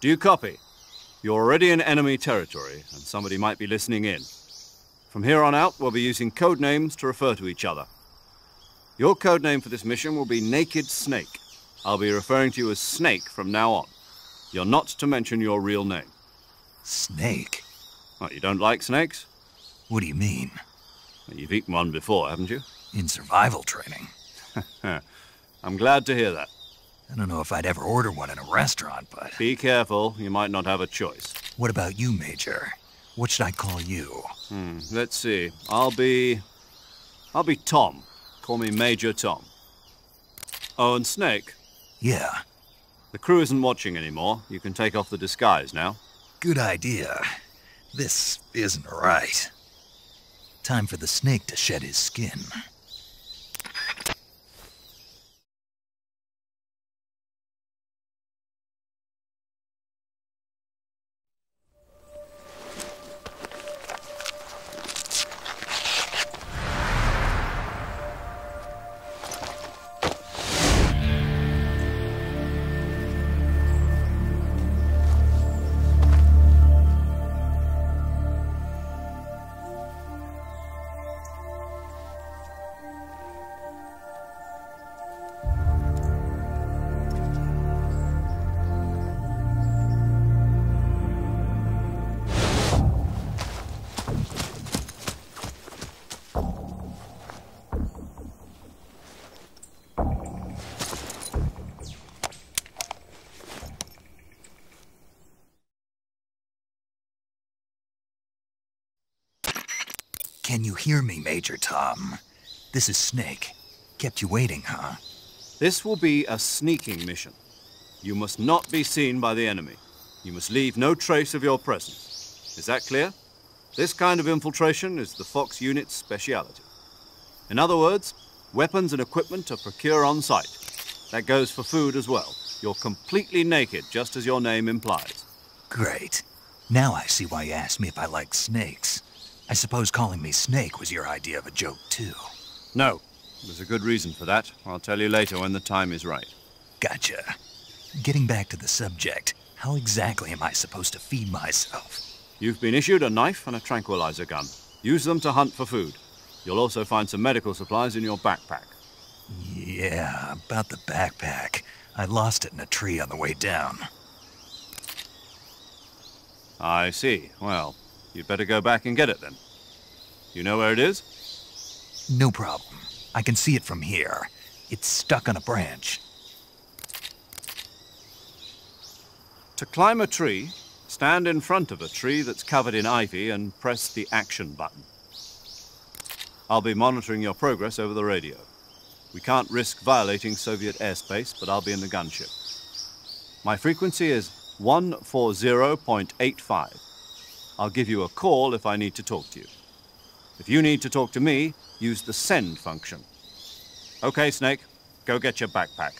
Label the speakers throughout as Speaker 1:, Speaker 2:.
Speaker 1: Do you copy? You're already in enemy territory, and somebody might be listening in. From here on out, we'll be using code names to refer to each other. Your code name for this mission will be Naked Snake. I'll be referring to you as Snake from now on. You're not to mention your real name.
Speaker 2: Snake?
Speaker 1: What, you don't like snakes?
Speaker 2: What do you mean?
Speaker 1: Well, you've eaten one before, haven't you?
Speaker 2: In survival training.
Speaker 1: I'm glad to hear that.
Speaker 2: I don't know if I'd ever order one in a restaurant, but...
Speaker 1: Be careful, you might not have a choice.
Speaker 2: What about you, Major? What should I call you?
Speaker 1: Let's see. I'll be Tom. Call me Major Tom. Oh, and Snake?
Speaker 2: Yeah.
Speaker 1: The crew isn't watching anymore. You can take off the disguise now.
Speaker 2: Good idea. This isn't right. Time for the snake to shed his skin. Can you hear me, Major Tom? This is Snake. Kept you waiting, huh?
Speaker 1: This will be a sneaking mission. You must not be seen by the enemy. You must leave no trace of your presence. Is that clear? This kind of infiltration is the Fox unit's speciality. In other words, weapons and equipment are procured on site. That goes for food as well. You're completely naked, just as your name implies.
Speaker 2: Great. Now I see why you asked me if I like snakes. I suppose calling me Snake was your idea of a joke, too.
Speaker 1: No. There's a good reason for that. I'll tell you later when the time is right.
Speaker 2: Gotcha. Getting back to the subject, how exactly am I supposed to feed myself?
Speaker 1: You've been issued a knife and a tranquilizer gun. Use them to hunt for food. You'll also find some medical supplies in your backpack.
Speaker 2: Yeah, about the backpack. I lost it in a tree on the way down.
Speaker 1: I see. Well, you'd better go back and get it then. You know where it is?
Speaker 2: No problem. I can see it from here. It's stuck on a branch.
Speaker 1: To climb a tree, stand in front of a tree that's covered in ivy and press the action button. I'll be monitoring your progress over the radio. We can't risk violating Soviet airspace, but I'll be in the gunship. My frequency is 140.85. I'll give you a call if I need to talk to you. If you need to talk to me, use the send function. Okay, Snake, go get your backpack.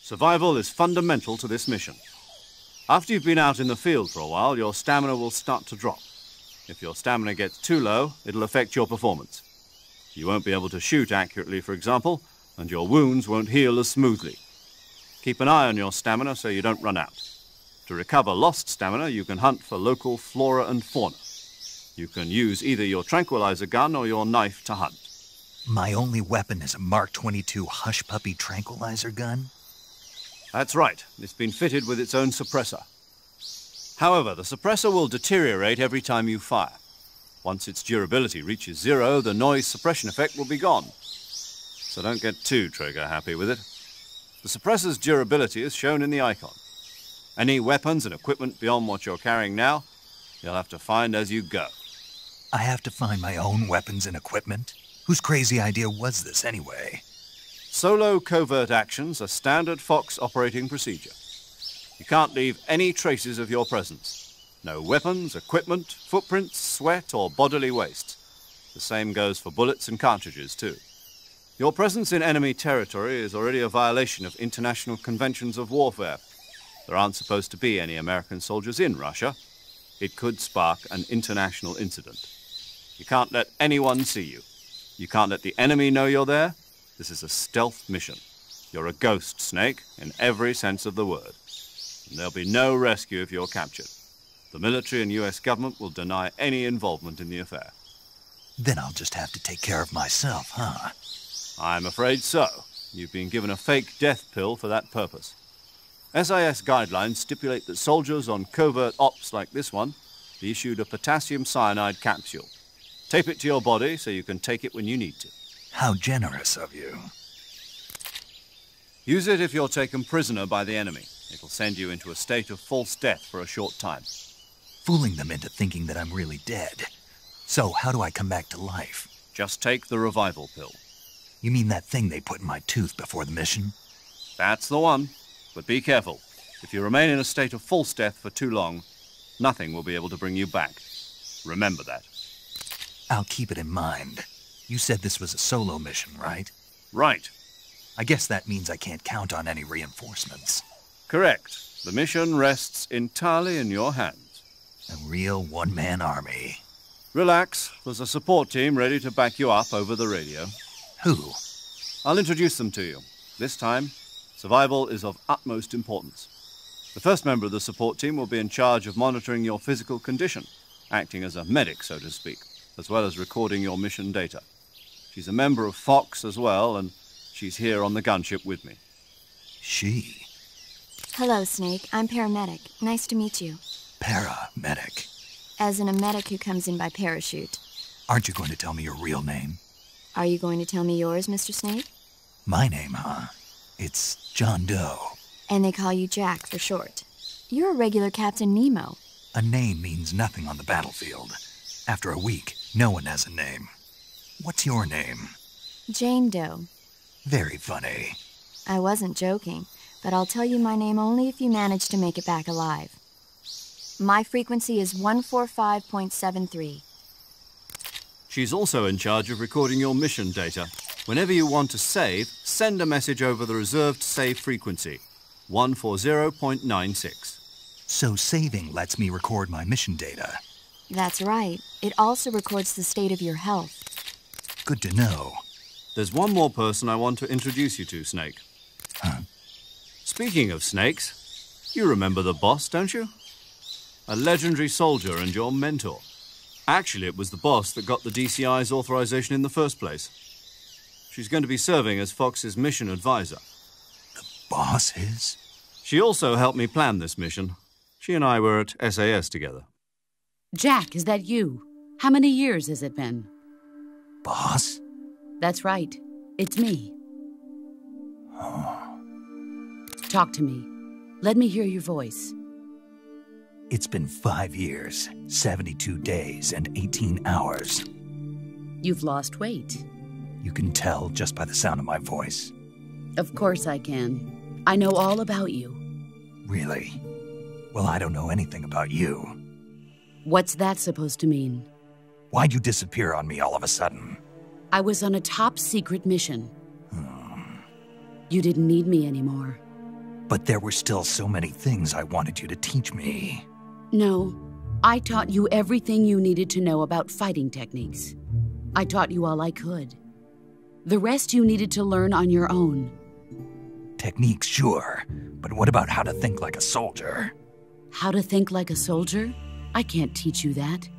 Speaker 1: Survival is fundamental to this mission. After you've been out in the field for a while, your stamina will start to drop. If your stamina gets too low, it'll affect your performance. You won't be able to shoot accurately, for example, and your wounds won't heal as smoothly. Keep an eye on your stamina so you don't run out. To recover lost stamina, you can hunt for local flora and fauna. You can use either your tranquilizer gun or your knife to hunt.
Speaker 2: My only weapon is a Mark 22 Hush Puppy tranquilizer gun?
Speaker 1: That's right. It's been fitted with its own suppressor. However, the suppressor will deteriorate every time you fire. Once its durability reaches 0, the noise suppression effect will be gone. So don't get too trigger-happy with it. The suppressor's durability is shown in the icon. Any weapons and equipment beyond what you're carrying now, you'll have to find as you go.
Speaker 2: I have to find my own weapons and equipment? Whose crazy idea was this, anyway?
Speaker 1: Solo covert actions are standard Fox operating procedure. You can't leave any traces of your presence. No weapons, equipment, footprints, sweat, or bodily waste. The same goes for bullets and cartridges, too. Your presence in enemy territory is already a violation of international conventions of warfare. There aren't supposed to be any American soldiers in Russia. It could spark an international incident. You can't let anyone see you. You can't let the enemy know you're there. This is a stealth mission. You're a ghost, Snake, in every sense of the word. And there'll be no rescue if you're captured. The military and US government will deny any involvement in the affair.
Speaker 2: Then I'll just have to take care of myself, huh?
Speaker 1: I'm afraid so. You've been given a fake death pill for that purpose. SIS guidelines stipulate that soldiers on covert ops like this one be issued a potassium cyanide capsule. Tape it to your body so you can take it when you need to.
Speaker 2: How generous of you.
Speaker 1: Use it if you're taken prisoner by the enemy. It'll send you into a state of false death for a short time.
Speaker 2: Fooling them into thinking that I'm really dead. So how do I come back to life?
Speaker 1: Just take the revival pill.
Speaker 2: You mean that thing they put in my tooth before the mission?
Speaker 1: That's the one. But be careful. If you remain in a state of false death for too long, nothing will be able to bring you back. Remember that.
Speaker 2: I'll keep it in mind. You said this was a solo mission, right?
Speaker 1: Right.
Speaker 2: I guess that means I can't count on any reinforcements.
Speaker 1: Correct. The mission rests entirely in your hands.
Speaker 2: A real one-man army.
Speaker 1: Relax. There's a support team ready to back you up over the radio.
Speaker 2: Who?
Speaker 1: I'll introduce them to you. This time, survival is of utmost importance. The first member of the support team will be in charge of monitoring your physical condition, acting as a medic, so to speak, as well as recording your mission data. She's a member of Fox as well, and she's here on the gunship with me.
Speaker 2: She?
Speaker 3: Hello, Snake. I'm paramedic. Nice to meet you.
Speaker 2: Paramedic.
Speaker 3: As in a medic who comes in by parachute.
Speaker 2: Aren't you going to tell me your real name?
Speaker 3: Are you going to tell me yours, Mr. Snake?
Speaker 2: My name, huh? It's John Doe.
Speaker 3: And they call you Jack for short. You're a regular Captain Nemo.
Speaker 2: A name means nothing on the battlefield. After a week, no one has a name. What's your name?
Speaker 3: Jane Doe.
Speaker 2: Very funny.
Speaker 3: I wasn't joking, but I'll tell you my name only if you manage to make it back alive. My frequency is 145.73.
Speaker 1: She's also in charge of recording your mission data. Whenever you want to save, send a message over the reserved save frequency, 140.96.
Speaker 2: So saving lets me record my mission data.
Speaker 3: That's right. It also records the state of your health.
Speaker 2: Good to know.
Speaker 1: There's one more person I want to introduce you to, Snake.
Speaker 2: Huh?
Speaker 1: Speaking of snakes, you remember the boss, don't you? A legendary soldier and your mentor. Actually, it was the boss that got the DCI's authorization in the first place. She's going to be serving as Fox's mission advisor.
Speaker 2: The boss is?
Speaker 1: She also helped me plan this mission. She and I were at SAS together.
Speaker 4: Jack, is that you? How many years has it been?
Speaker 2: Boss?
Speaker 4: That's right. It's me.
Speaker 2: Oh.
Speaker 4: Talk to me. Let me hear your voice.
Speaker 2: It's been 5 years, 72 days, and 18 hours.
Speaker 4: You've lost weight.
Speaker 2: You can tell just by the sound of my voice.
Speaker 4: Of course I can. I know all about you.
Speaker 2: Really? Well, I don't know anything about you.
Speaker 4: What's that supposed to mean?
Speaker 2: Why'd you disappear on me all of a sudden?
Speaker 4: I was on a top-secret mission. You didn't need me anymore.
Speaker 2: But there were still so many things I wanted you to teach me.
Speaker 4: No, I taught you everything you needed to know about fighting techniques. I taught you all I could. The rest you needed to learn on your own.
Speaker 2: Techniques, sure. But what about how to think like a soldier?
Speaker 4: How to think like a soldier? I can't teach you that.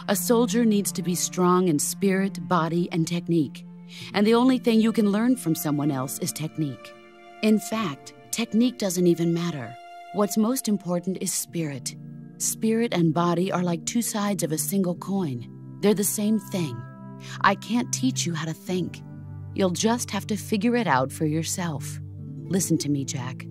Speaker 4: A soldier needs to be strong in spirit, body, and technique. And the only thing you can learn from someone else is technique. In fact, technique doesn't even matter. What's most important is spirit. Spirit and body are like two sides of a single coin. They're the same thing. I can't teach you how to think. You'll just have to figure it out for yourself. Listen to me, Jack.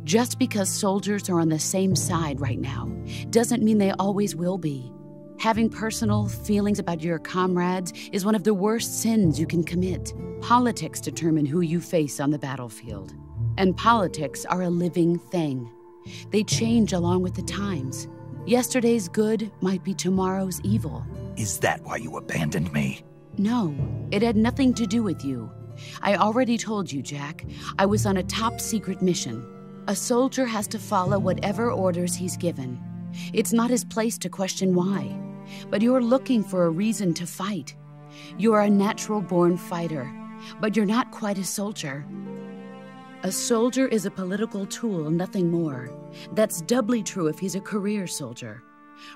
Speaker 4: Just because soldiers are on the same side right now doesn't mean they always will be. Having personal feelings about your comrades is one of the worst sins you can commit. Politics determine who you face on the battlefield. And politics are a living thing. They change along with the times. Yesterday's good might be tomorrow's evil.
Speaker 2: Is that why you abandoned me?
Speaker 4: No, it had nothing to do with you. I already told you, Jack. I was on a top-secret mission. A soldier has to follow whatever orders he's given. It's not his place to question why. But you're looking for a reason to fight. You are a natural-born fighter, but you're not quite a soldier. A soldier is a political tool, nothing more. That's doubly true if he's a career soldier.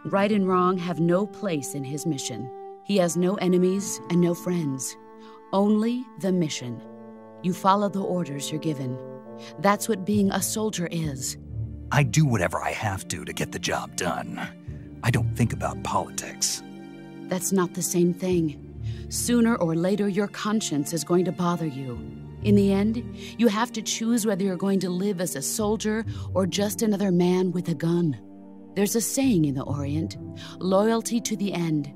Speaker 4: Right and wrong have no place in his mission. He has no enemies and no friends. Only the mission. You follow the orders you're given. That's what being a soldier is.
Speaker 2: I do whatever I have to get the job done. I don't think about politics.
Speaker 4: That's not the same thing. Sooner or later, your conscience is going to bother you. In the end, you have to choose whether you're going to live as a soldier or just another man with a gun. There's a saying in the Orient, loyalty to the end.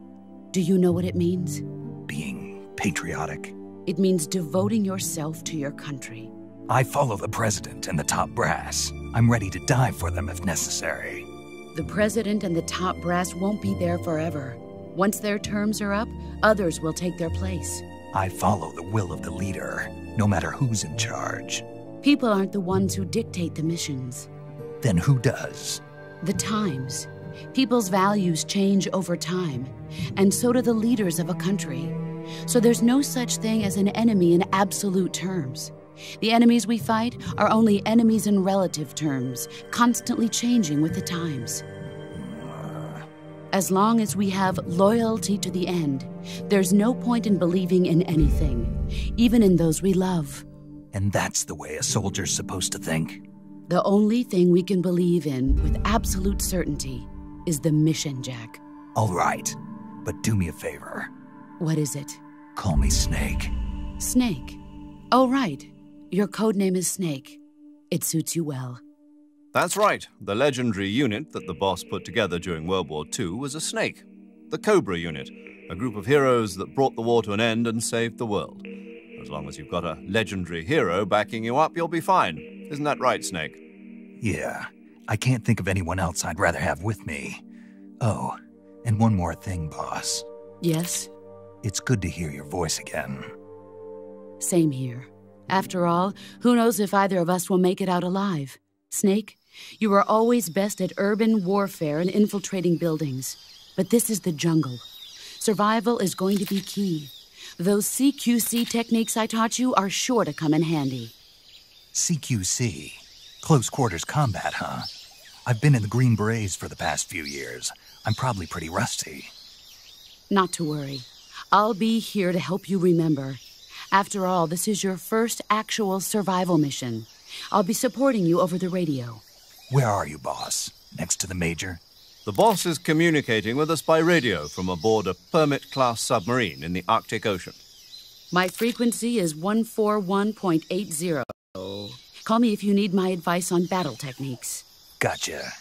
Speaker 4: Do you know what it means?
Speaker 2: Being patriotic.
Speaker 4: It means devoting yourself to your country.
Speaker 2: I follow the president and the top brass. I'm ready to die for them if necessary.
Speaker 4: The president and the top brass won't be there forever. Once their terms are up, others will take their place.
Speaker 2: I follow the will of the leader, no matter who's in charge.
Speaker 4: People aren't the ones who dictate the missions.
Speaker 2: Then who does?
Speaker 4: The times. People's values change over time, and so do the leaders of a country. So there's no such thing as an enemy in absolute terms. The enemies we fight are only enemies in relative terms, constantly changing with the times. As long as we have loyalty to the end, there's no point in believing in anything, even in those we love.
Speaker 2: And that's the way a soldier's supposed to think?
Speaker 4: The only thing we can believe in with absolute certainty is the mission, Jack.
Speaker 2: All right, but do me a favor.
Speaker 4: What is it?
Speaker 2: Call me Snake.
Speaker 4: Snake? Oh, right. Your codename is Snake. It suits you well.
Speaker 1: That's right. The legendary unit that the boss put together during World War II was a snake. The Cobra unit, a group of heroes that brought the war to an end and saved the world. As long as you've got a legendary hero backing you up, you'll be fine. Isn't that right, Snake?
Speaker 2: Yeah. I can't think of anyone else I'd rather have with me. Oh, and one more thing, boss.
Speaker 4: Yes?
Speaker 2: It's good to hear your voice again.
Speaker 4: Same here. After all, who knows if either of us will make it out alive? Snake, you are always best at urban warfare and infiltrating buildings. But this is the jungle. Survival is going to be key. Those CQC techniques I taught you are sure to come in handy.
Speaker 2: CQC? Close quarters combat, huh? I've been in the Green Berets for the past few years. I'm probably pretty rusty.
Speaker 4: Not to worry. I'll be here to help you remember. After all, this is your first actual survival mission. I'll be supporting you over the radio.
Speaker 2: Where are you, boss? Next to the Major?
Speaker 1: The boss is communicating with us by radio from aboard a Permit-class submarine in the Arctic Ocean.
Speaker 4: My frequency is 141.80. Call me if you need my advice on battle techniques.
Speaker 2: Gotcha.